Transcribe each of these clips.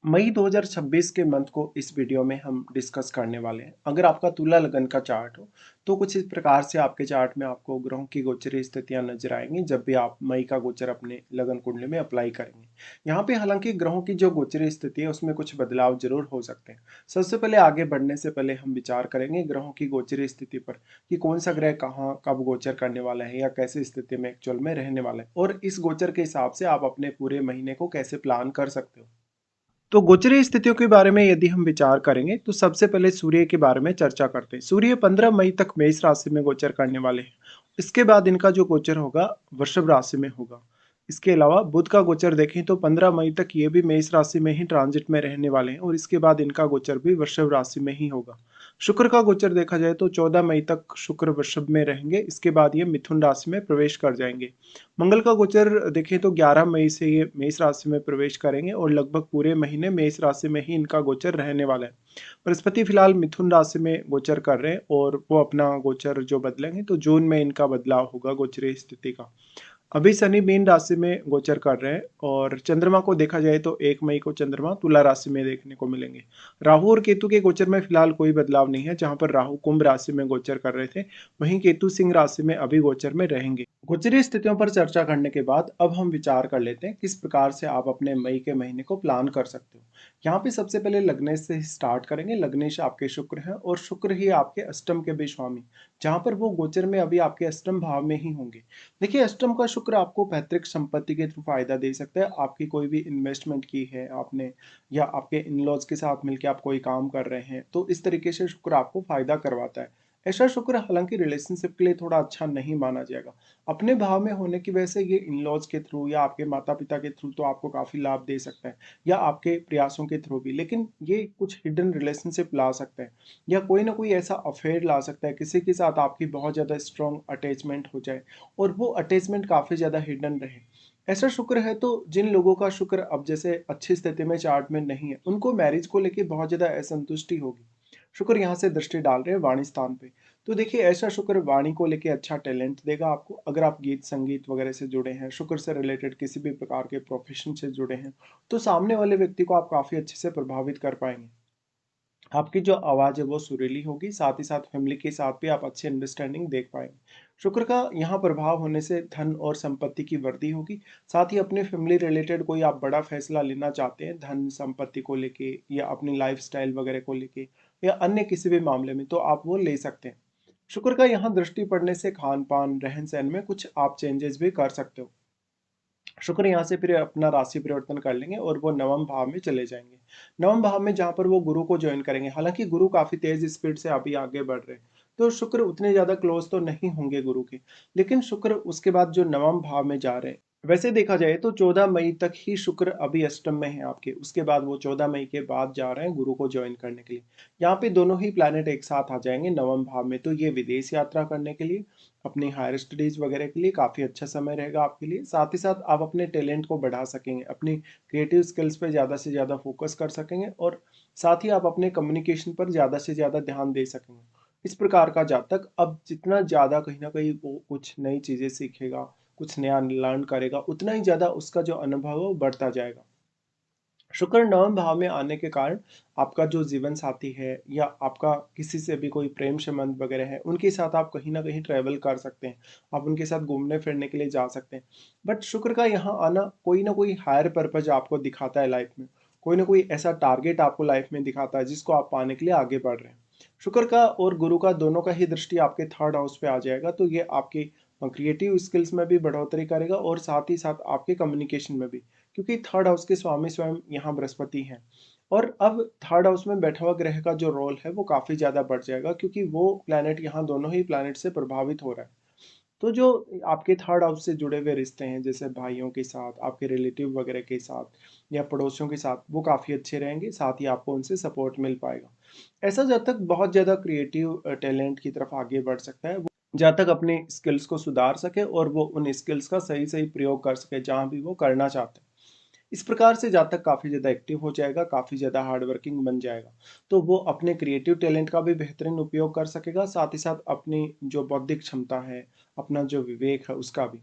मई 2026 के मंथ को इस वीडियो में हम डिस्कस करने वाले हैं। अगर आपका तुला लगन का चार्ट हो तो कुछ इस प्रकार से आपके चार्ट में आपको ग्रहों की गोचरी स्थितियां नजर आएंगी जब भी आप मई का गोचर अपने लगन कुंडली में अप्लाई करेंगे। यहाँ पे हालांकि ग्रहों की जो गोचरी स्थिति है उसमें कुछ बदलाव जरूर हो सकते हैं। सबसे पहले आगे बढ़ने से पहले हम विचार करेंगे ग्रहों की गोचरी स्थिति पर कि कौन सा ग्रह कहाँ कब गोचर करने वाला है या कैसी स्थिति में एक्चुअल में रहने वाला है, और इस गोचर के हिसाब से आप अपने पूरे महीने को कैसे प्लान कर सकते हो। तो गोचरीय स्थितियों के बारे में यदि हम विचार करेंगे तो सबसे पहले सूर्य के बारे में चर्चा करते हैं। सूर्य 15 मई तक मेष राशि में गोचर करने वाले हैं। इसके बाद इनका जो गोचर होगा वृषभ राशि में होगा। इसके अलावा बुध का गोचर देखें तो 15 मई तक ये भी मेष राशि में ही ट्रांजिट में रहने वाले हैं और इसके बाद इनका गोचर भी वृषभ राशि में ही होगा। शुक्र का गोचर देखा जाए तो 14 मई तक शुक्र वृषभ में रहेंगे, इसके बाद ये मिथुन राशि में प्रवेश कर जाएंगे। मंगल का गोचर देखें तो 11 मई से ये मेष राशि में प्रवेश करेंगे और लगभग पूरे महीने मेष राशि में ही इनका गोचर रहने वाला है। बृहस्पति फिलहाल मिथुन राशि में गोचर कर रहे हैं और वो अपना गोचर जो बदलेंगे तो जून में इनका बदलाव होगा गोचरीय स्थिति का। अभी शनि मीन राशि में गोचर कर रहे हैं और चंद्रमा को देखा जाए तो 1 मई को चंद्रमा तुला राशि में देखने को मिलेंगे। राहु और केतु के गोचर में फिलहाल कोई बदलाव नहीं है। जहां पर राहु कुंभ राशि में गोचर कर रहे थे, वहीं केतु सिंह राशि में अभी गोचर में रहेंगे। गोचरीय स्थितियों पर चर्चा करने के बाद अब हम विचार कर लेते हैं किस प्रकार से आप अपने मई के महीने को प्लान कर सकते हो। यहाँ पे सबसे पहले लग्नेश से ही स्टार्ट करेंगे। लग्नेश आपके शुक्र हैं और शुक्र ही आपके अष्टम के भी स्वामी, जहां पर वो गोचर में अभी आपके अष्टम भाव में ही होंगे। देखिए, अष्टम का शुक्र आपको पैतृक संपत्ति के थ्रू फायदा दे सकता है। आपकी कोई भी इन्वेस्टमेंट की है आपने या आपके इन लॉज के साथ मिलकर आप कोई काम कर रहे हैं तो इस तरीके से शुक्र आपको फायदा करवाता है। ऐसा शुक्र हालांकि रिलेशनशिप के लिए थोड़ा अच्छा नहीं माना जाएगा। अपने भाव में होने की वजह से ये इन लॉज के थ्रू या आपके माता पिता के थ्रू तो आपको काफी लाभ दे सकता है, या आपके प्रयासों के थ्रू भी, लेकिन ये कुछ हिडन रिलेशनशिप ला सकता है या कोई ना कोई ऐसा अफेयर ला सकता है, किसी के साथ आपकी बहुत ज्यादा स्ट्रॉन्ग अटैचमेंट हो जाए और वो अटैचमेंट काफी ज्यादा हिडन रहे। ऐसा शुक्र है तो जिन लोगों का शुक्र अब जैसे अच्छी स्थिति में चार्ट में नहीं है उनको मैरिज को लेके बहुत ज्यादा असंतुष्टि होगी। शुक्र यहाँ से दृष्टि डाल रहे हैं वाणी स्थान पे। तो देखिए, ऐसा शुक्र वाणी को लेके अच्छा टैलेंट देगा आपको। अगर आप गीत संगीत वगैरह से जुड़े हैं, शुक्र से रिलेटेड किसी भी प्रकार के प्रोफेशन से जुड़े हैं, तो सामने वाले व्यक्ति को आप काफी अच्छे से प्रभावित कर पाएंगे। आपकी जो आवाज़ है वो सुरीली होगी, साथ ही साथ फैमिली के साथ भी आप अच्छी अंडरस्टैंडिंग देख पाएंगे। शुक्र का यहाँ प्रभाव होने से धन और संपत्ति की वृद्धि होगी। साथ ही अपने फैमिली रिलेटेड कोई आप बड़ा फैसला लेना चाहते हैं धन संपत्ति को लेके या अपनी लाइफस्टाइल वगैरह को लेके या अन्य किसी भी मामले में, तो आप वो ले सकते हैं। शुक्र का यहाँ दृष्टि पड़ने से खान पान रहन सहन में कुछ आप चेंजेस भी कर सकते हो। शुक्र यहाँ से फिर अपना राशि परिवर्तन कर लेंगे और वो नवम भाव में चले जाएंगे। नवम भाव में जहाँ पर वो गुरु को ज्वाइन करेंगे, हालांकि गुरु काफी तेज स्पीड से अभी आगे बढ़ रहे हैं तो शुक्र उतने ज्यादा क्लोज तो नहीं होंगे गुरु के, लेकिन शुक्र उसके बाद जो नवम भाव में जा रहे हैं। वैसे देखा जाए तो 14 मई तक ही शुक्र अभी अष्टम में है आपके, उसके बाद वो 14 मई के बाद जा रहे हैं गुरु को ज्वाइन करने के लिए। यहाँ पे दोनों ही प्लैनेट एक साथ आ जाएंगे नवम भाव में, तो ये विदेश यात्रा करने के लिए, अपनी हायर स्टडीज वगैरह के लिए काफ़ी अच्छा समय रहेगा आपके लिए। साथ ही साथ आप अपने टैलेंट को बढ़ा सकेंगे, अपनी क्रिएटिव स्किल्स पे ज़्यादा से ज़्यादा फोकस कर सकेंगे और साथ ही आप अपने कम्युनिकेशन पर ज़्यादा से ज़्यादा ध्यान दे सकेंगे। इस प्रकार का जातक अब जितना ज़्यादा कहीं ना कहीं वो कुछ नई चीज़ें सीखेगा, कुछ नया लर्न करेगा, उतना ही ज़्यादा उसका जो अनुभव है वो बढ़ता जाएगा। शुक्र नवम भाव में आने के कारण आपका जो जीवन साथी है या आपका किसी से भी कोई प्रेम संबंध वगैरह है, उनके साथ आप कहीं ना कहीं ट्रैवल कर सकते हैं, आप उनके साथ घूमने फिरने के लिए जा सकते हैं। बट शुक्र का यहाँ आना कोई ना कोई हायर पर्पज आपको दिखाता है लाइफ में, कोई ना कोई ऐसा टारगेट आपको लाइफ में दिखाता है जिसको आप पाने के लिए आगे बढ़ रहे हैं। शुक्र का और गुरु का दोनों का ही दृष्टि आपके थर्ड हाउस पे आ जाएगा, तो ये आपकी क्रिएटिव स्किल्स में भी बढ़ोतरी करेगा और साथ ही साथ आपके कम्युनिकेशन में भी, क्योंकि थर्ड हाउस के स्वामी स्वयं यहाँ बृहस्पति हैं। और अब थर्ड हाउस में बैठा हुआ ग्रह का जो रोल है वो काफी ज्यादा बढ़ जाएगा, क्योंकि वो प्लैनेट यहाँ दोनों ही प्लैनेट से प्रभावित हो रहा है। तो जो आपके थर्ड हाउस से जुड़े हुए रिश्ते हैं, जैसे भाइयों के साथ, आपके रिलेटिव वगैरह के साथ या पड़ोसियों के साथ, वो काफी अच्छे रहेंगे। साथ ही आपको उनसे सपोर्ट मिल पाएगा। ऐसा जब तक बहुत ज्यादा क्रिएटिव टैलेंट की तरफ आगे बढ़ सकता है, जहाँ तक अपनी स्किल्स को सुधार सके और वो उन स्किल्स का सही सही प्रयोग कर सके जहाँ भी वो करना चाहते हैं। इस प्रकार से जहाँ तक काफ़ी ज़्यादा एक्टिव हो जाएगा, काफ़ी ज़्यादा हार्ड वर्किंग बन जाएगा, तो वो अपने क्रिएटिव टैलेंट का भी बेहतरीन उपयोग कर सकेगा, साथ ही साथ अपनी जो बौद्धिक क्षमता है, अपना जो विवेक है उसका भी।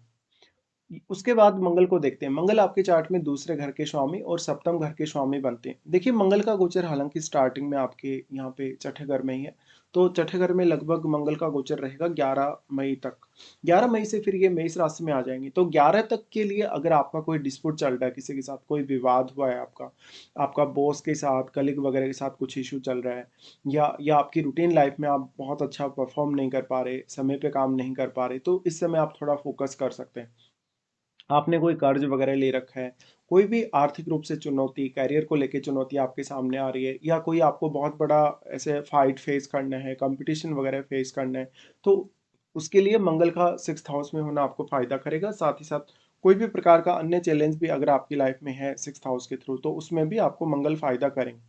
उसके बाद मंगल को देखते हैं। मंगल आपके चार्ट में दूसरे घर के स्वामी और सप्तम घर के स्वामी बनते हैं। देखिए मंगल का गोचर हालांकि स्टार्टिंग में आपके यहाँ पे छठे घर में ही है, तो छठे घर में लगभग मंगल का गोचर रहेगा 11 मई तक। 11 मई से फिर ये मेष राशि में आ जाएंगे। तो 11 तक के लिए अगर आपका कोई डिस्प्यूट चल रहा है, किसी के साथ कोई विवाद हुआ है, आपका आपका बॉस के साथ, कलीग वगैरह के साथ कुछ इशू चल रहा है, या आपकी रूटीन लाइफ में आप बहुत अच्छा परफॉर्म नहीं कर पा रहे, समय पे काम नहीं कर पा रहे, तो इस समय आप थोड़ा फोकस कर सकते हैं। आपने कोई कर्ज वगैरह ले रखा है, कोई भी आर्थिक रूप से चुनौती, करियर को लेके चुनौती आपके सामने आ रही है, या कोई आपको बहुत बड़ा ऐसे फाइट फेस करना है, कंपटीशन वगैरह फेस करना है, तो उसके लिए मंगल का 6th हाउस में होना आपको फायदा करेगा। साथ ही साथ कोई भी प्रकार का अन्य चैलेंज भी अगर आपकी लाइफ में है 6th हाउस के थ्रू, तो उसमें भी आपको मंगल फायदा करेंगे।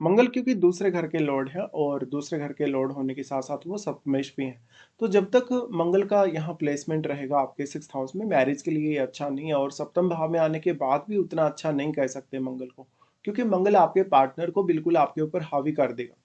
मंगल क्योंकि दूसरे घर के लॉर्ड है, और दूसरे घर के लॉर्ड होने के साथ साथ वो सप्तमेश भी हैं। तो जब तक मंगल का यहाँ प्लेसमेंट रहेगा आपके 6th हाउस में, मैरिज के लिए ये अच्छा नहीं है, और सप्तम भाव में आने के बाद भी उतना अच्छा नहीं कह सकते मंगल को, क्योंकि मंगल आपके पार्टनर को बिल्कुल आपके ऊपर हावी कर देगा।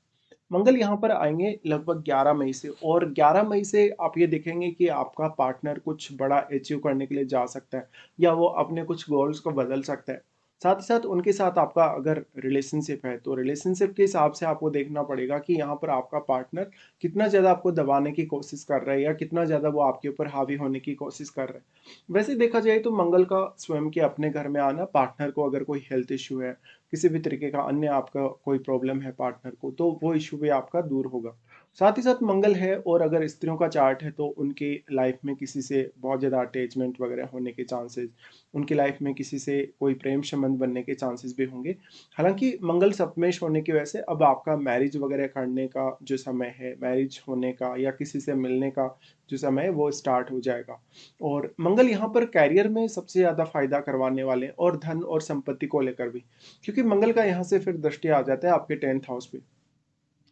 मंगल यहाँ पर आएंगे लगभग 11 मई से, और 11 मई से आप ये देखेंगे कि आपका पार्टनर कुछ बड़ा अचीव करने के लिए जा सकता है, या वो अपने कुछ गोल्स को बदल सकता है। साथ ही साथ उनके साथ आपका अगर रिलेशनशिप है, तो रिलेशनशिप के हिसाब से आपको देखना पड़ेगा कि यहाँ पर आपका पार्टनर कितना ज़्यादा आपको दबाने की कोशिश कर रहा है, या कितना ज़्यादा वो आपके ऊपर हावी होने की कोशिश कर रहा है। वैसे देखा जाए तो मंगल का स्वयं के अपने घर में आना, पार्टनर को अगर कोई हेल्थ इश्यू है, किसी भी तरीके का अन्य आपका कोई प्रॉब्लम है पार्टनर को, तो वो इश्यू भी आपका दूर होगा। साथ ही साथ मंगल है, और अगर स्त्रियों का चार्ट है तो उनकी लाइफ में किसी से बहुत ज़्यादा अटैचमेंट वगैरह होने के चांसेस, उनकी लाइफ में किसी से कोई प्रेम संबंध बनने के चांसेस भी होंगे। हालांकि मंगल सप्तमेश होने की वजह से अब आपका मैरिज वगैरह करने का जो समय है, मैरिज होने का या किसी से मिलने का जो समय है, वो स्टार्ट हो जाएगा। और मंगल यहाँ पर कैरियर में सबसे ज़्यादा फायदा करवाने वाले हैं, और धन और संपत्ति को लेकर भी, क्योंकि मंगल का यहाँ से फिर दृष्टि आ जाता है आपके 10th हाउस पे।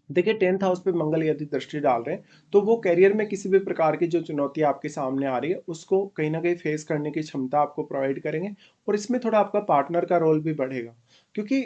देखिए 10th हाउस पे मंगल यदि दृष्टि डाल रहे हैं, तो वो करियर में किसी भी प्रकार की जो चुनौती आपके सामने आ रही है, उसको कहीं ना कहीं फेस करने की क्षमता आपको प्रोवाइड करेंगे। और इसमें थोड़ा आपका पार्टनर का रोल भी बढ़ेगा, क्योंकि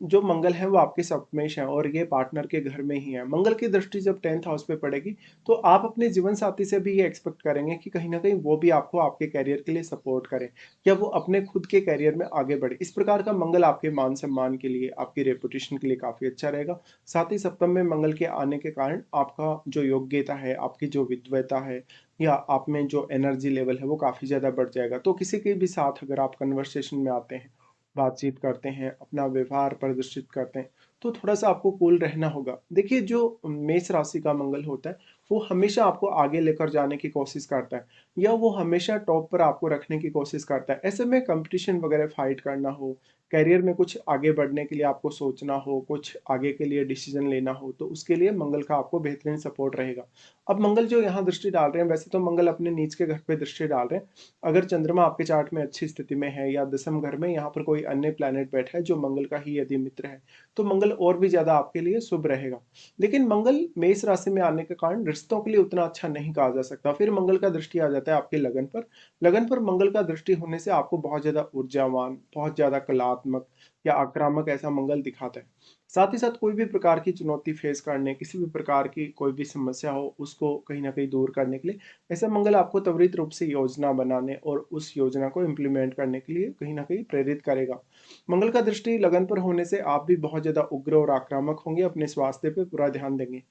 जो मंगल है वो आपके सप्तमेश है, और ये पार्टनर के घर में ही है। मंगल की दृष्टि जब 10th हाउस पे पड़ेगी, तो आप अपने जीवन साथी से भी ये एक्सपेक्ट करेंगे कि कहीं ना कहीं वो भी आपको आपके करियर के लिए सपोर्ट करें, या वो अपने खुद के करियर में आगे बढ़े। इस प्रकार का मंगल आपके मान सम्मान के लिए, आपकी रेपुटेशन के लिए काफी अच्छा रहेगा। साथ ही सप्तम में मंगल के आने के कारण आपका जो योग्यता है, आपकी जो विद्वता है, या आप में जो एनर्जी लेवल है, वो काफ़ी ज़्यादा बढ़ जाएगा। तो किसी के भी साथ अगर आप कन्वर्सेशन में आते हैं, बातचीत करते हैं, अपना व्यवहार प्रदर्शित करते हैं, तो थोड़ा सा आपको कूल रहना होगा। देखिए जो मेष राशि का मंगल होता है, वो हमेशा आपको आगे लेकर जाने की कोशिश करता है, या वो हमेशा टॉप पर आपको रखने की कोशिश करता है। ऐसे में कंपटीशन वगैरह फाइट करना हो, करियर में कुछ आगे बढ़ने के लिए आपको सोचना हो, कुछ आगे के लिए डिसीजन लेना हो, तो उसके लिए मंगल का आपको बेहतरीन सपोर्ट रहेगा। अब मंगल जो यहाँ दृष्टि डाल रहे हैं, वैसे तो मंगल अपने नीच के घर पे दृष्टि डाल रहे हैं। अगर चंद्रमा आपके चार्ट में अच्छी स्थिति में है, या दसम घर में यहाँ पर कोई अन्य प्लैनेट बैठा है जो मंगल का ही यदि मित्र है, तो मंगल और भी ज्यादा आपके लिए शुभ रहेगा। लेकिन मंगल मेष राशि में आने के कारण रिश्तों के लिए उतना अच्छा नहीं कहा जा सकता। फिर मंगल का दृष्टि आ जाता है आपके लगन पर। लगन पर मंगल का दृष्टि होने से आपको बहुत ज्यादा ऊर्जावान, बहुत ज्यादा कलात्मक या आक्रामक ऐसा मंगल दिखाता है। साथ ही साथ कोई भी प्रकार की चुनौती फेस करने, किसी भी प्रकार की कोई भी समस्या हो, उसको कहीं ना कहीं दूर करने के लिए ऐसा मंगल आपको त्वरित रूप से योजना बनाने और उस योजना को इम्प्लीमेंट करने के लिए कहीं ना कहीं प्रेरित करेगा। मंगल का दृष्टि लगन पर होने से आप भी बहुत ज्यादा उग्र और आक्रामक होंगे, अपने स्वास्थ्य पे पूरा ध्यान देंगे।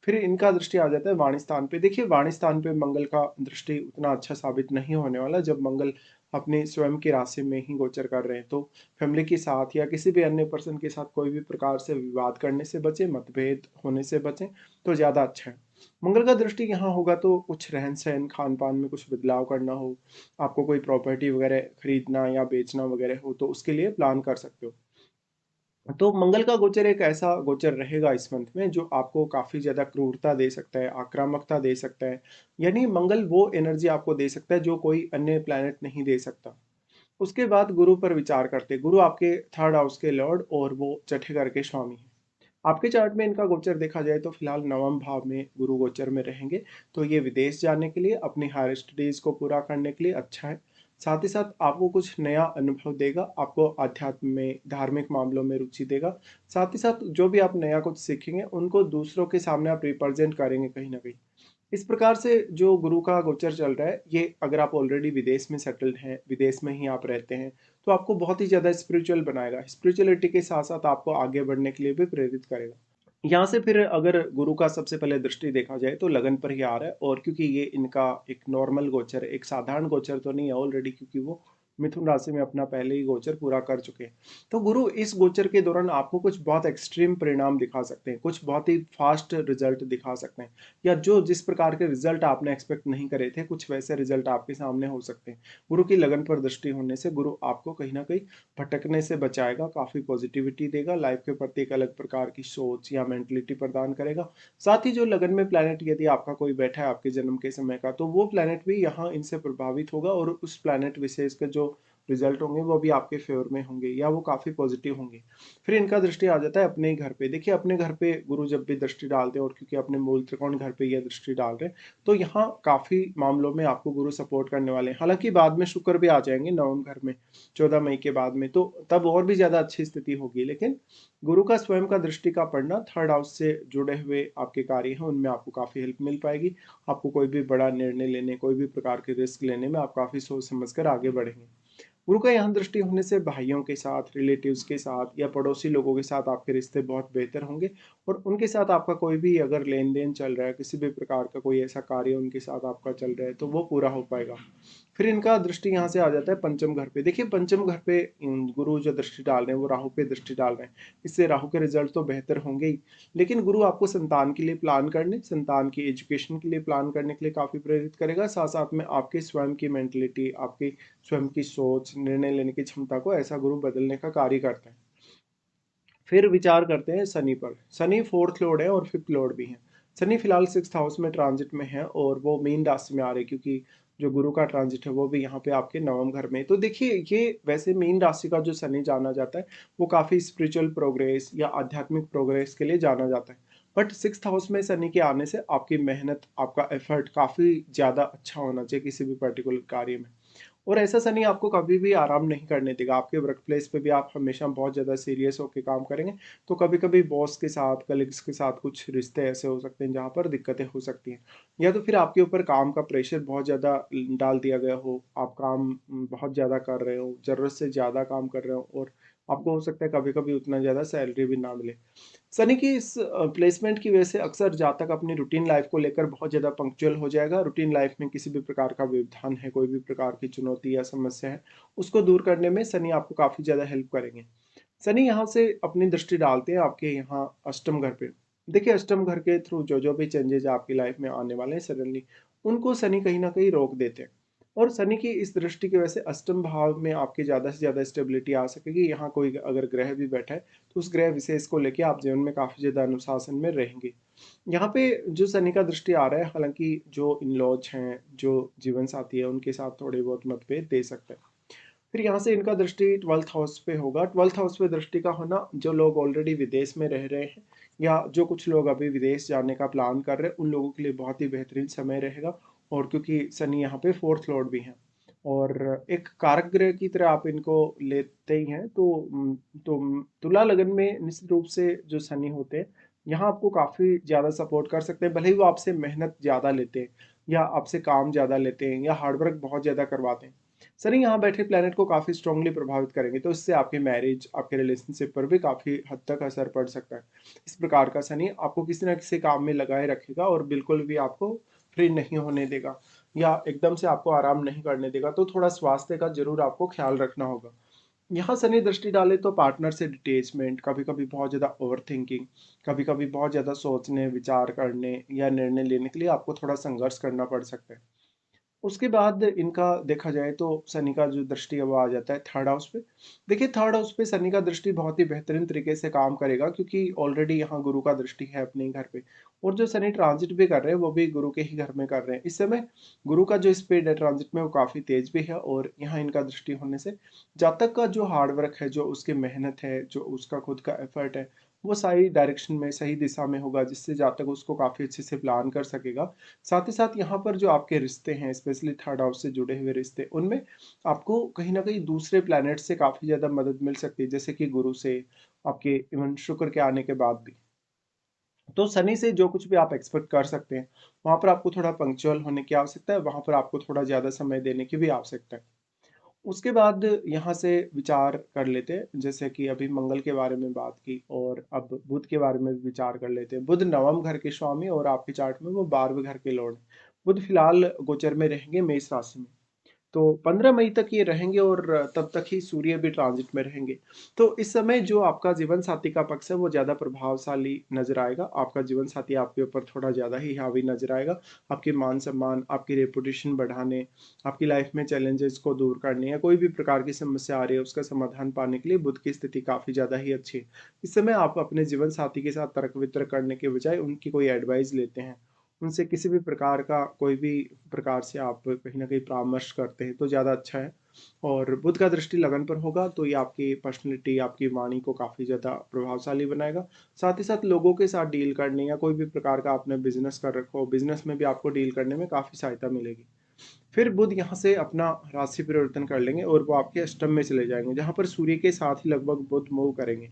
फिर इनका दृष्टि आ जाता है वाणी स्थान पे। देखिए वाणी स्थान पे मंगल का दृष्टि उतना अच्छा साबित नहीं होने वाला, जब मंगल अपने स्वयं की राशि में ही गोचर कर रहे हैं। तो फैमिली के साथ या किसी भी अन्य पर्सन के साथ कोई भी प्रकार से विवाद करने से बचें, मतभेद होने से बचें, तो ज़्यादा अच्छा है। मंगल का दृष्टि यहाँ होगा तो कुछ रहन सहन खान पान में कुछ बदलाव करना हो, आपको कोई प्रॉपर्टी वगैरह खरीदना या बेचना वगैरह हो, तो उसके लिए प्लान कर सकते हो। तो मंगल का गोचर एक ऐसा गोचर रहेगा इस मंथ में जो आपको काफी ज्यादा क्रूरता दे सकता है, आक्रामकता दे सकता है। यानी मंगल वो एनर्जी आपको दे सकता है जो कोई अन्य प्लैनेट नहीं दे सकता। उसके बाद गुरु पर विचार करते हैं। गुरु आपके 3rd हाउस के लॉर्ड, और वो छठे घर के स्वामी हैं। आपके चार्ट में इनका गोचर देखा जाए तो फिलहाल 9वें भाव में गुरु गोचर में रहेंगे। तो ये विदेश जाने के लिए, अपनी हायर स्टडीज को पूरा करने के लिए अच्छा है। साथ ही साथ आपको कुछ नया अनुभव देगा, आपको अध्यात्म में, धार्मिक मामलों में रुचि देगा। साथ ही साथ जो भी आप नया कुछ सीखेंगे, उनको दूसरों के सामने आप रिप्रेजेंट करेंगे कहीं ना कहीं। इस प्रकार से जो गुरु का गोचर चल रहा है, ये अगर आप ऑलरेडी विदेश में सेटल्ड हैं, विदेश में ही आप रहते हैं, तो आपको बहुत ही ज़्यादा स्पिरिचुअल बनाएगा। स्पिरिचुअलिटी के साथ-साथ आपको आगे बढ़ने के लिए भी प्रेरित करेगा। यहाँ से फिर अगर गुरु का सबसे पहले दृष्टि देखा जाए तो लगन पर ही आ रहा है, और क्योंकि ये इनका एक नॉर्मल गोचर है, एक साधारण गोचर तो नहीं है ऑलरेडी, क्योंकि वो मिथुन राशि में अपना पहले ही गोचर पूरा कर चुके हैं। तो गुरु इस गोचर के दौरान आपको कुछ बहुत एक्सट्रीम परिणाम दिखा सकते हैं, कुछ बहुत ही फास्ट रिजल्ट दिखा सकते हैं, या जो जिस प्रकार के रिजल्ट आपने एक्सपेक्ट नहीं करे थे, कुछ वैसे रिजल्ट आपके सामने हो सकते हैं। गुरु की लगन पर दृष्टि होने से गुरु आपको कहीं ना कहीं भटकने से बचाएगा, काफ़ी पॉजिटिविटी देगा, लाइफ के प्रति एक अलग प्रकार की सोच या मेंटलिटी प्रदान करेगा। साथ ही जो लगन में प्लैनेट यदि आपका कोई बैठा है आपके जन्म के समय का, तो वो प्लैनेट भी यहाँ इनसे प्रभावित होगा, और उस प्लैनेट विशेष के जो रिजल्ट होंगे वो भी आपके फेवर में होंगे, या वो काफ़ी पॉजिटिव होंगे। फिर इनका दृष्टि आ जाता है अपने ही घर पे। देखिए, अपने घर पे गुरु जब भी दृष्टि डालते हैं, और क्योंकि अपने मूल त्रिकोण घर पे यह दृष्टि डाल रहे हैं, तो यहाँ काफ़ी मामलों में आपको गुरु सपोर्ट करने वाले हैं। हालांकि बाद में शुक्र भी आ जाएंगे नवम घर में 14 मई के बाद में, तो तब और भी ज़्यादा अच्छी स्थिति होगी। लेकिन गुरु का स्वयं का दृष्टि का पड़ना, थर्ड हाउस से जुड़े हुए आपके कार्य हैं उनमें आपको काफ़ी हेल्प मिल पाएगी। आपको कोई भी बड़ा निर्णय लेने, कोई भी प्रकार के रिस्क लेने में आप काफ़ी सोच समझ कर आगे बढ़ेंगे। गुरु का यहाँ दृष्टि होने से भाइयों के साथ, रिलेटिव्स के साथ या पड़ोसी लोगों के साथ आपके रिश्ते बहुत बेहतर होंगे, और उनके साथ आपका कोई भी अगर लेन देन चल रहा है, किसी भी प्रकार का कोई ऐसा कार्य उनके साथ आपका चल रहा है, तो वो पूरा हो पाएगा। फिर इनका दृष्टि यहाँ से आ जाता है पंचम घर पे। देखिए, पंचम घर पे गुरु जो दृष्टि डाल रहे हैं वो राहु पे दृष्टि डाल रहे हैं। इससे राहु के रिजल्ट तो बेहतर होंगे ही, लेकिन गुरु आपको संतान के लिए प्लान करने, संतान की एजुकेशन के लिए प्लान करने के लिए काफ़ी प्रेरित करेगा। साथ साथ में आपके स्वयं की मेंटलिटी, आपकी स्वयं की सोच, निर्णय लेने की क्षमता को ऐसा गुरु बदलने का कार्य करता है। फिर विचार करते हैं शनि पर। शनि फोर्थ लॉर्ड है और फिफ्थ लॉर्ड भी है। शनि फिलहाल सिक्स हाउस में ट्रांजिट में है, और वो मीन राशि में आ रहे हैं, क्योंकि जो गुरु का ट्रांजिट है वो भी यहाँ पे आपके नवम घर में। तो देखिए, ये वैसे मीन राशि का जो शनि जाना जाता है, वो काफ़ी स्पिरिचुअल प्रोग्रेस या आध्यात्मिक प्रोग्रेस के लिए जाना जाता है। बट सिक्स हाउस में शनि के आने से आपकी मेहनत, आपका एफर्ट काफ़ी ज़्यादा अच्छा होना चाहिए किसी भी पर्टिकुलर कार्य में। और ऐसा शनि आपको कभी भी आराम नहीं करने देगा। आपके वर्क प्लेस पे भी आप हमेशा बहुत ज़्यादा सीरियस होकर काम करेंगे, तो कभी कभी बॉस के साथ, कलीग्स के साथ कुछ रिश्ते ऐसे हो सकते हैं जहाँ पर दिक्कतें हो सकती हैं, या तो फिर आपके ऊपर काम का प्रेशर बहुत ज़्यादा डाल दिया गया हो, आप काम बहुत ज़्यादा कर रहे हो, ज़रूरत से ज़्यादा काम कर रहे हो, और आपको हो सकता है कभी कभी उतना ज़्यादा सैलरी भी ना मिले। सनी की इस प्लेसमेंट की वजह से अक्सर जातक अपनी रूटीन लाइफ को लेकर बहुत ज़्यादा पंक्चुअल हो जाएगा। रूटीन लाइफ में किसी भी प्रकार का व्यवधान है, कोई भी प्रकार की चुनौती या समस्या है, उसको दूर करने में सनी आपको काफ़ी ज़्यादा हेल्प करेंगे। शनि यहाँ से अपनी दृष्टि डालते हैं आपके यहाँ अष्टम घर पे। देखिए, अष्टम घर के थ्रू जो जो भी चेंजेस आपकी लाइफ में आने वाले हैं सडनली, उनको शनि कहीं ना कहीं रोक देते हैं। और शनि की इस दृष्टि की वजह से अष्टम भाव में आपके ज़्यादा से ज़्यादा स्टेबिलिटी आ सकेगी। यहाँ कोई अगर ग्रह भी बैठा है, तो उस ग्रह विशेष को लेके आप जीवन में काफ़ी ज़्यादा अनुशासन में रहेंगे। यहाँ पे जो शनि का दृष्टि आ रहा है, हालांकि जो इन लॉज हैं, जो जीवन साथी है, उनके साथ थोड़े बहुत मतभेद दे सकते हैं। फिर यहाँ से इनका दृष्टि ट्वेल्थ हाउस पे होगा। ट्वेल्थ हाउस पे दृष्टि का होना, जो लोग ऑलरेडी विदेश में रह रहे हैं, या जो कुछ लोग अभी विदेश जाने का प्लान कर रहे हैं, उन लोगों के लिए बहुत ही बेहतरीन समय रहेगा। और क्योंकि शनि यहाँ पे फोर्थ लॉर्ड भी हैं, और एक कारक ग्रह की तरह आप इनको लेते ही हैं, तो तुला लगन में निश्चित रूप से जो शनि होते हैं, यहाँ आपको काफ़ी ज़्यादा सपोर्ट कर सकते हैं। भले ही वो आपसे मेहनत ज़्यादा लेते हैं, या आपसे काम ज़्यादा लेते हैं, या हार्डवर्क बहुत ज़्यादा करवाते हैं, शनि यहाँ बैठे प्लेनेट को काफ़ी स्ट्रांगली प्रभावित करेंगे, तो इससे आपके मैरिज, आपके रिलेशनशिप पर भी काफ़ी हद तक असर पड़ सकता है। इस प्रकार का शनि आपको किसी ना किसी काम में लगाए रखेगा, और बिल्कुल भी आपको फ्री नहीं होने देगा, या एकदम से आपको आराम नहीं करने देगा। तो थोड़ा स्वास्थ्य का जरूर आपको ख्याल रखना होगा। यहाँ शनि दृष्टि डाले तो पार्टनर से डिटेचमेंट, कभी कभी बहुत ज़्यादा ओवर थिंकिंग, कभी कभी बहुत ज़्यादा सोचने, विचार करने या निर्णय लेने के लिए आपको थोड़ा संघर्ष करना पड़ सकता है। उसके बाद इनका देखा जाए तो शनि का जो दृष्टि है वो आ जाता है थर्ड हाउस पे। देखिए, थर्ड हाउस पे शनि का दृष्टि बहुत ही बेहतरीन तरीके से काम करेगा, क्योंकि ऑलरेडी यहाँ गुरु का दृष्टि है अपने ही घर पे, और जो शनि ट्रांजिट भी कर रहे हैं वो भी गुरु के ही घर में कर रहे हैं इस समय। गुरु का जो स्पीड है ट्रांजिट में वो काफ़ी तेज भी है, और यहाँ इनका दृष्टि होने से जातक का जो हार्डवर्क है, जो उसकी मेहनत है, जो उसका खुद का एफर्ट है, वो सही डायरेक्शन में, सही दिशा में होगा, जिससे जातक उसको काफ़ी अच्छे से प्लान कर सकेगा। साथ ही साथ यहाँ पर जो आपके रिश्ते हैं, स्पेशली थर्ड हाउस से जुड़े हुए रिश्ते, उनमें आपको कहीं ना कहीं दूसरे प्लैनेट से काफ़ी ज़्यादा मदद मिल सकती है, जैसे कि गुरु से, आपके इवन शुक्र के आने के बाद भी। तो शनि से जो कुछ भी आप एक्सपेक्ट कर सकते हैं, वहाँ पर आपको थोड़ा पंक्चुअल होने की आवश्यकता है, वहाँ पर आपको थोड़ा ज़्यादा समय देने की भी आवश्यकता है। उसके बाद यहाँ से विचार कर लेते हैं, जैसे कि अभी मंगल के बारे में बात की और अब बुध के बारे में भी विचार कर लेते हैं। बुध नवम घर के स्वामी और आपके चार्ट में वो 12वें घर के लॉर्ड हैं। बुध फिलहाल गोचर में रहेंगे मेष राशि में। तो 15 मई तक ये रहेंगे और तब तक ही सूर्य भी ट्रांजिट में रहेंगे। तो इस समय जो आपका जीवन साथी का पक्ष है वो ज़्यादा प्रभावशाली नज़र आएगा। आपका जीवन साथी आपके ऊपर थोड़ा ज़्यादा ही हावी नज़र आएगा। आपके मान-सम्मान, आपकी रेपुटेशन बढ़ाने, आपकी लाइफ में चैलेंजेस को दूर करने या कोई भी प्रकार की समस्या आ रही है उसका समाधान पाने के लिए बुध की स्थिति काफ़ी ज़्यादा ही अच्छी है। इस समय आप अपने जीवन साथी के साथ तर्क-वितर्क करने के बजाय उनकी कोई एडवाइस लेते हैं। उनसे किसी भी प्रकार का कोई भी प्रकार से आप कहीं न कहीं परामर्श करते हैं तो ज़्यादा अच्छा है। और बुध का दृष्टि लगन पर होगा तो ये आपकी पर्सनैलिटी, आपकी वाणी को काफ़ी ज़्यादा प्रभावशाली बनाएगा। साथ ही साथ लोगों के साथ डील करने या कोई भी प्रकार का आपने बिज़नेस कर रखा हो, बिज़नेस में भी आपको डील करने में काफ़ी सहायता मिलेगी। फिर बुध यहाँ से अपना राशि परिवर्तन कर लेंगे और वो आपके अष्टम में चले जाएँगे, जहाँ पर सूर्य के साथ ही लगभग बुध मूव करेंगे।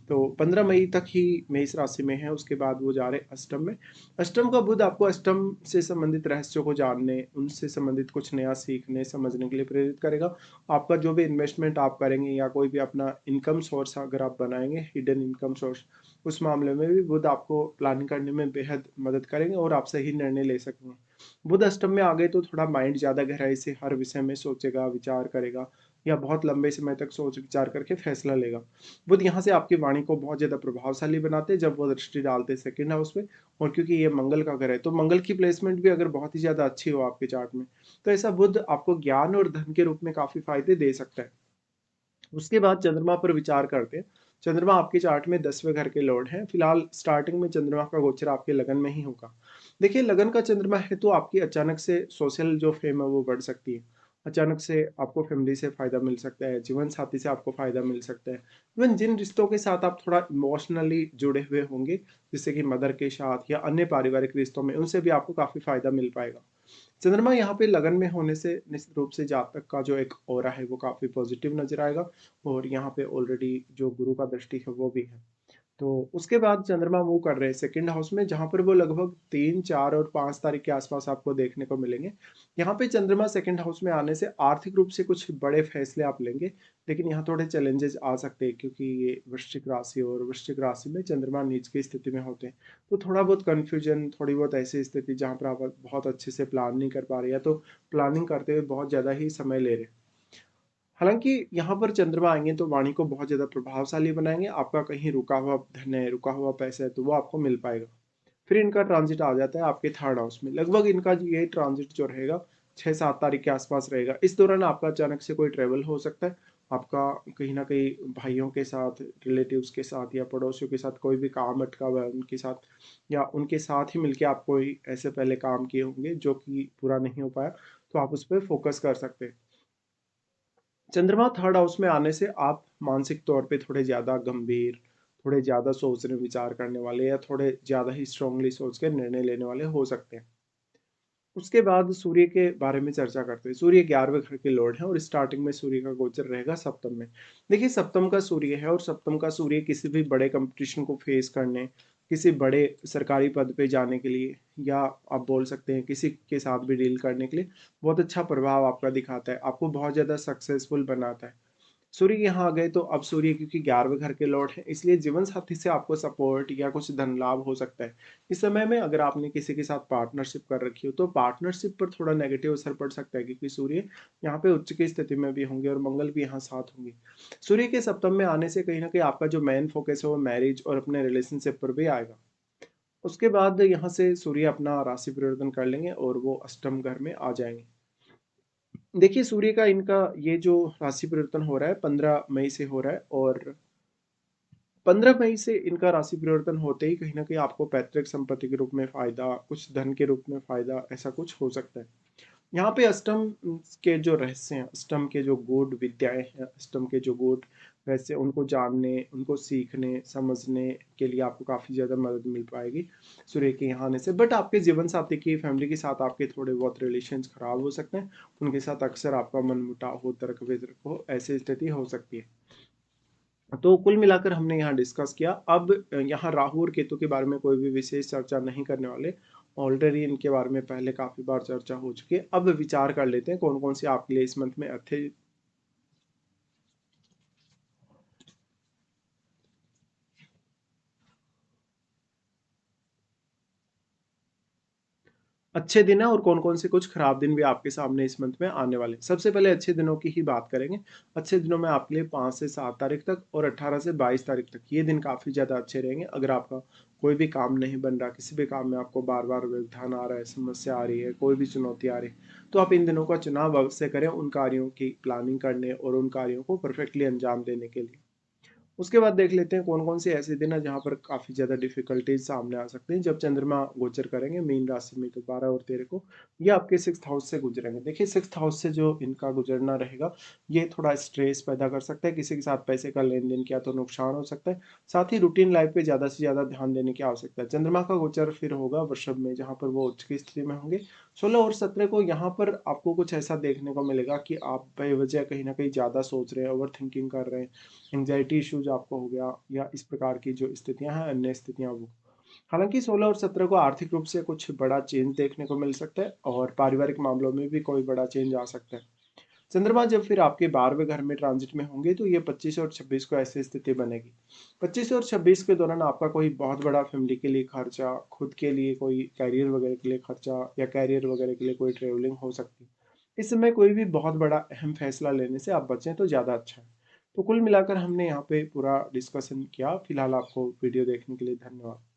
तो 15 मई तक ही मेष राशि में है, उसके बाद वो जा रहे हैं अष्टम में। अष्टम का बुध आपको अष्टम से संबंधित रहस्यों को जानने, उनसे संबंधित कुछ नया सीखने, समझने के लिए प्रेरित करेगा। आपका जो भी इन्वेस्टमेंट आप करेंगे या कोई भी अपना इनकम सोर्स अगर आप बनाएँगे, हिडन इनकम सोर्स, उस मामले में भी बुध आपको प्लानिंग करने में बेहद मदद करेंगे और आप सही निर्णय ले सकेंगे। बुध अष्टम में आ गए तो थोड़ा माइंड ज़्यादा गहराई से हर विषय में सोचेगा, विचार करेगा या बहुत लंबे समय तक सोच विचार करके फैसला लेगा। बुध यहाँ से आपकी वाणी को बहुत ज़्यादा प्रभावशाली बनाते हैं जब वो दृष्टि डालते हैं सेकंड हाउस में। और क्योंकि ये मंगल का घर है तो मंगल की प्लेसमेंट भी अगर बहुत ही ज़्यादा अच्छी हो आपके चार्ट में, तो ऐसा बुध आपको ज्ञान और धन के रूप में काफ़ी फायदे दे सकता है। उसके बाद चंद्रमा पर विचार करते हैं। चंद्रमा आपके चार्ट में 10वें घर के लॉर्ड हैं। फिलहाल स्टार्टिंग में चंद्रमा का गोचर आपके लगन में ही होगा। देखिए, लगन का चंद्रमा है तो आपकी अचानक से सोशल जो फेम है वो बढ़ सकती है। अचानक से आपको फैमिली से फ़ायदा मिल सकता है, जीवन साथी से आपको फ़ायदा मिल सकता है। इवन जिन रिश्तों के साथ आप थोड़ा इमोशनली जुड़े हुए होंगे, जैसे कि मदर के साथ या अन्य पारिवारिक रिश्तों में, उनसे भी आपको काफ़ी फ़ायदा मिल पाएगा। चंद्रमा यहाँ पे लगन में होने से निश्चित रूप से जातक का जो एक ऑरा है वो काफ़ी पॉजिटिव नज़र आएगा। और यहाँ पे ऑलरेडी जो गुरु का दृष्टि है वो भी है। तो उसके बाद चंद्रमा मूव कर रहे हैं सेकंड हाउस में, जहाँ पर वो लगभग 3, 4 और 5 तारीख के आसपास आपको देखने को मिलेंगे। यहाँ पे चंद्रमा सेकंड हाउस में आने से आर्थिक रूप से कुछ बड़े फैसले आप लेंगे, लेकिन यहाँ थोड़े चैलेंजेस आ सकते हैं क्योंकि ये वृश्चिक राशि और वृश्चिक राशि में चंद्रमा नीच की स्थिति में होते हैं। तो थोड़ा बहुत कन्फ्यूजन, थोड़ी बहुत ऐसी स्थिति जहाँ पर आप बहुत अच्छे से प्लान नहीं कर पा रहे या तो प्लानिंग करते हुए बहुत ज़्यादा ही समय ले रहे हैं। हालाँकि यहाँ पर चंद्रमा आएँगे तो वाणी को बहुत ज़्यादा प्रभावशाली बनाएँगे, आपका कहीं रुका हुआ धन है, रुका हुआ पैसा है तो वो आपको मिल पाएगा। फिर इनका ट्रांज़िट आ जाता है आपके थर्ड हाउस में, लगभग इनका ये ट्रांज़िट जो रहेगा 6-7 तारीख के आस-पास रहेगा। इस दौरान आपका अचानक से कोई ट्रैवल हो सकता है, आपका कहीं न कहीं भाइयों के साथ, रिलेटिव्स के साथ या पड़ोसियों के साथ कोई भी काम अटका हुआ है उनके साथ, या उनके साथ ही मिलके आप कोई ऐसे पहले काम किए होंगे जो कि पूरा नहीं हो पाया, तो आप उस पे फ़ोकस कर सकते हैं। चंद्रमा थर्ड हाउस में आने से आप मानसिक तौर पे थोड़े ज़्यादा गंभीर, थोड़े ज़्यादा सोचने विचार करने वाले या थोड़े ज़्यादा ही स्ट्रांगली सोच के निर्णय लेने वाले हो सकते हैं। उसके बाद सूर्य के बारे में चर्चा करते हैं। सूर्य 11वें घर के लॉर्ड हैं और स्टार्टिंग में सूर्य का गोचर रहेगा सप्तम में। देखिए, सप्तम का सूर्य है और सप्तम का सूर्य किसी भी बड़े कंपटीशन को फेस करने, किसी बड़े सरकारी पद पे जाने के लिए, या आप बोल सकते हैं किसी के साथ भी डील करने के लिए बहुत अच्छा प्रभाव आपका दिखाता है। आपको बहुत ज़्यादा सक्सेसफुल बनाता है। सूर्य यहाँ आ गए तो अब सूर्य क्योंकि 11वें घर के लॉर्ड हैं, इसलिए जीवन साथी से आपको सपोर्ट या कुछ धन लाभ हो सकता है। इस समय में अगर आपने किसी के साथ पार्टनरशिप कर रखी हो तो पार्टनरशिप पर थोड़ा नेगेटिव असर पड़ सकता है, क्योंकि सूर्य यहाँ पे उच्च की स्थिति में भी होंगे और मंगल भी यहाँ साथ होंगे। सूर्य के सप्तम में आने से कहीं ना कहीं आपका जो मेन फोकस है वो मैरिज और अपने रिलेशनशिप पर भी आएगा। उसके बाद यहाँ से सूर्य अपना राशि परिवर्तन कर लेंगे और वो अष्टम घर में आ जाएंगे। देखिए, सूर्य का इनका ये जो राशि परिवर्तन हो रहा है 15 मई से हो रहा है, और 15 मई से इनका राशि परिवर्तन होते ही कहीं न कहीं आपको पैतृक संपत्ति के रूप में फ़ायदा, कुछ धन के रूप में फ़ायदा, ऐसा कुछ हो सकता है। यहाँ पे अष्टम के जो रहस्य हैं, अष्टम के जो गूढ़ विद्याएँ हैं, अष्टम के जो गूढ़ रहस्य, उनको जानने, उनको सीखने, समझने के लिए आपको काफ़ी ज़्यादा मदद मिल पाएगी सूर्य के यहाँ आने से। बट आपके जीवन साथी की, फैमिली के साथ आपके थोड़े बहुत रिलेशंस खराब हो सकते हैं। उनके साथ अक्सर आपका मनमुटाव हो, तर्क-वितर्क हो, ऐसी स्थिति हो सकती है। तो कुल मिलाकर हमने यहाँ डिस्कस किया। अब यहाँ राहु और केतु के बारे में कोई भी विशेष चर्चा नहीं करने वाले। ऑलरेडी इनके बारे में पहले काफ़ी बार चर्चा हो चुकी है। अब विचार कर लेते हैं कौन-कौन से आपके लिए इस मंथ में अच्छे दिन हैं और कौन-कौन से कुछ खराब दिन भी आपके सामने इस मंथ में आने वाले हैं। सबसे पहले अच्छे दिनों की ही बात करेंगे। अच्छे दिनों में आपके लिए 5 से 7 तारीख तक और 18 से 22 तारीख तक ये दिन काफ़ी ज़्यादा अच्छे रहेंगे। अगर आपका कोई भी काम नहीं बन रहा, किसी भी काम में आपको बार-बार व्यवधान आ रहा है, समस्या आ रही है, कोई भी चुनौती आ रही है, तो आप इन दिनों का चुनाव अवश्य करें उन कार्यों की प्लानिंग करने और उन कार्यों को परफेक्टली अंजाम देने के लिए। उसके बाद देख लेते हैं कौन-कौन से ऐसे दिन हैं जहाँ पर काफ़ी ज़्यादा डिफ़िकल्टीज़ सामने आ सकती हैं। जब चंद्रमा गोचर करेंगे मीन राशि में तो 12 और 13 को, ये आपके 6th हाउस से गुजरेंगे। देखिए 6th हाउस से जो इनका गुजरना रहेगा, ये थोड़ा स्ट्रेस पैदा कर सकता है, किसी के साथ पैसे का लेन-देन किया तो नुकसान हो सकता है। साथ ही रूटीन लाइफ़ पे ज़्यादा से ज़्यादा ध्यान देने की आवश्यकता है। चंद्रमा का गोचर फिर होगा वृषभ में, जहाँ पर वो उच्च की स्थिति में होंगे। 16 और 17 को यहाँ पर आपको कुछ ऐसा देखने को मिलेगा कि आप बेवजह कहीं न कहीं ज़्यादा सोच रहे हैं, ओवरथिंकिंग कर रहे हैं, एंग्जायटी इश्यूज़ आपको हो गया या इस प्रकार की जो स्थितियाँ हैं, अन्य स्थितियाँ वो। हालाँकि 16 और 17 को आर्थिक रूप से कुछ बड़ा चेंज देखने को मिल सकता है और पारिवारिक मामलों में भी कोई बड़ा चेंज आ सकता है। चंद्रमा जब फिर आपके 12वें घर में ट्रांजिट में होंगे तो ये 25 और 26 को ऐसी स्थिति बनेगी। 25 और 26 के दौरान आपका कोई बहुत बड़ा फैमिली के लिए खर्चा, खुद के लिए कोई करियर वगैरह के लिए खर्चा या करियर वगैरह के लिए कोई ट्रैवलिंग हो सकती है। इस समय कोई भी बहुत बड़ा अहम फैसला लेने से आप बचें तो ज़्यादा अच्छा है। तो कुल मिलाकर हमने यहाँ पे पूरा डिस्कशन किया। फिलहाल आपको वीडियो देखने के लिए धन्यवाद।